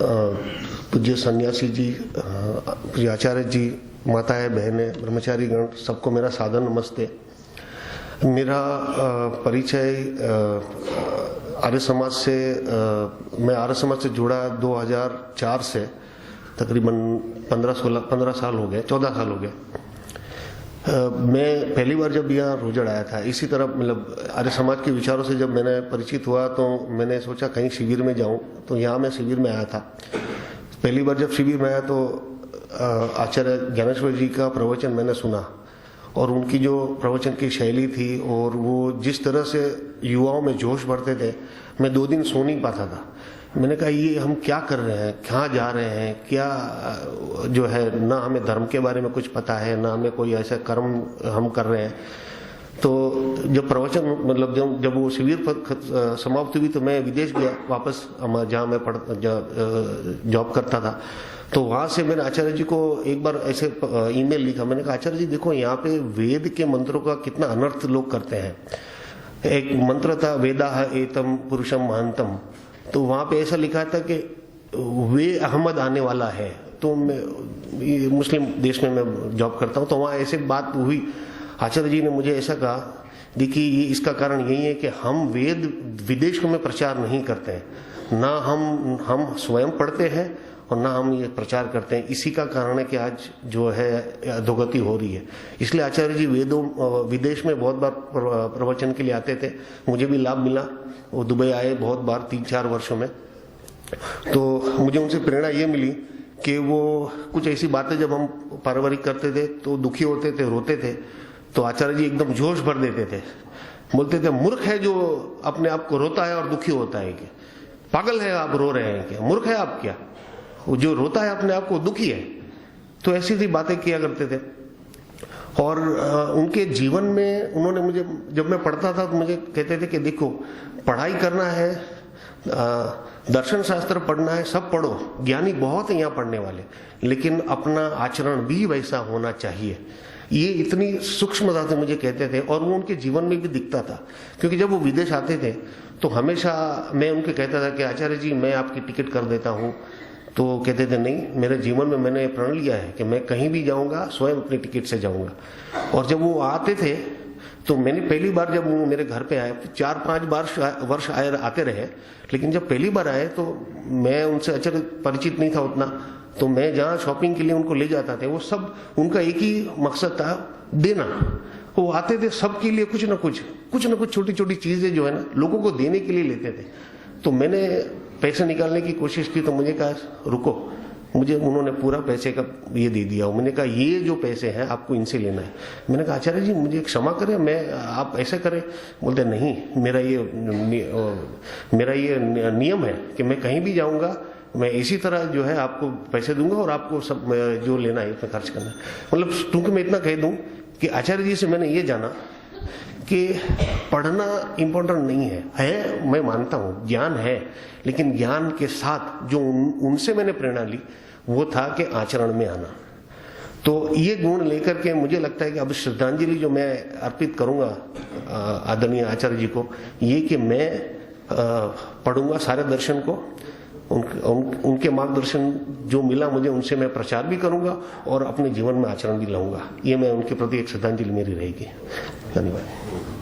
पूज्य सन्यासी जी, पूज्य आचार्य जी, माताएं, बहनें, ब्रह्मचारी गण, सबको मेरा सादर नमस्ते। मेरा परिचय आर्य समाज से, मैं आर्य समाज से जुड़ा 2004 से, तकरीबन 15 साल हो गए, 14 साल हो गए। मैं पहली बार जब यहाँ रोजड़ आया था, इसी तरह मतलब आर्य समाज के विचारों से जब मैंने परिचित हुआ तो मैंने सोचा कहीं शिविर में जाऊं, तो यहाँ मैं शिविर में आया था। पहली बार जब शिविर में आया तो आचार्य ज्ञानेश्वर जी का प्रवचन मैंने सुना, और उनकी जो प्रवचन की शैली थी और वो जिस तरह से युवाओं में जोश भरते थे, मैं 2 दिन सो नहीं पाता था। मैंने कहा ये हम क्या कर रहे हैं, कहाँ जा रहे हैं, क्या जो है, ना हमें धर्म के बारे में कुछ पता है, ना हमें कोई ऐसा कर्म हम कर रहे हैं। तो जब प्रवचन मतलब जब वो शिविर पर समाप्त हुई तो मैं विदेश गया वापस, जहाँ मैं जॉब करता था। तो वहां से मैंने आचार्य जी को एक बार ऐसे ईमेल लिखा। मैंने कहा आचार्य जी देखो, यहाँ पे वेद के मंत्रों का कितना अनर्थ लोग करते हैं। एक मंत्र था वेदा एतम पुरुषम महानतम, तो वहां पे ऐसा लिखा था कि वे अहमद आने वाला है। तो मैं मुस्लिम देश में मैं जॉब करता हूँ, तो वहां ऐसे बात हुई। आचार्य जी ने मुझे ऐसा कहा, देखिए ये इसका कारण यही है कि हम वेद विदेश में प्रचार नहीं करते हैं, ना हम स्वयं पढ़ते हैं और ना हम ये प्रचार करते हैं। इसी का कारण है कि आज जो है अधोगति हो रही है। इसलिए आचार्य जी विदेश में बहुत बार प्रवचन के लिए आते थे, मुझे भी लाभ मिला। वो दुबई आए बहुत बार 3-4 वर्षों में, तो मुझे उनसे प्रेरणा ये मिली कि वो कुछ ऐसी बातें जब हम पारिवारिक करते थे तो दुखी होते थे, रोते थे, तो आचार्य जी एकदम जोश भर देते थे। बोलते थे मूर्ख है जो अपने आप को रोता है और दुखी होता है, क्या पागल है आप, रो रहे हैं क्या, मूर्ख है आप क्या, जो रोता है अपने आप को दुखी है। तो ऐसी सी बातें किया करते थे। और उनके जीवन में उन्होंने मुझे, जब मैं पढ़ता था तो मुझे कहते थे कि देखो पढ़ाई करना है, दर्शन शास्त्र पढ़ना है, सब पढ़ो, ज्ञानी बहुत है यहाँ पढ़ने वाले, लेकिन अपना आचरण भी वैसा होना चाहिए। ये इतनी सूक्ष्मता से मुझे कहते थे, और वो उनके जीवन में भी दिखता था। क्योंकि जब वो विदेश आते थे तो हमेशा मैं उनके कहता था कि आचार्य जी मैं आपकी टिकट कर देता हूँ। तो कहते थे नहीं, मेरे जीवन में मैंने प्रण लिया है कि मैं कहीं भी जाऊंगा स्वयं अपनी टिकट से जाऊंगा। और जब वो आते थे तो मैंने पहली बार जब वो मेरे घर पे आए, 4-5 वर्ष आते रहे, लेकिन जब पहली बार आए तो मैं उनसे अच्छा परिचित नहीं था उतना। तो मैं जहाँ शॉपिंग के लिए उनको ले जाता था, वो सब उनका एक ही मकसद था, देना। वो आते थे सबके लिए कुछ न कुछ छोटी छोटी चीजें जो है ना लोगों को देने के लिए लेते थे। तो मैंने पैसे निकालने की कोशिश की, तो मुझे कहा रुको, मुझे उन्होंने पूरा पैसे का ये दे दिया। मैंने कहा ये जो पैसे हैं आपको इनसे लेना है। मैंने कहा आचार्य जी मुझे क्षमा करें, मैं आप ऐसे करें। बोलते नहीं, मेरा ये नियम है कि मैं कहीं भी जाऊंगा मैं इसी तरह जो है आपको पैसे दूंगा और आपको सब जो लेना है इसमें खर्च करना है। मतलब क्योंकि मैं इतना कह दूं कि आचार्य जी से मैंने ये जाना कि पढ़ना इंपॉर्टेंट नहीं है, मैं मानता हूं ज्ञान है, लेकिन ज्ञान के साथ जो उनसे मैंने प्रेरणा ली वो था कि आचरण में आना। तो ये गुण लेकर के मुझे लगता है कि अब श्रद्धांजलि जो मैं अर्पित करूंगा आदरणीय आचार्य जी को, ये कि मैं पढ़ूंगा सारे दर्शन को, उनके मार्गदर्शन जो मिला मुझे उनसे मैं प्रचार भी करूंगा और अपने जीवन में आचरण भी लाऊंगा। ये मैं उनके प्रति एक श्रद्धांजलि मेरी रहेगी। धन्यवाद।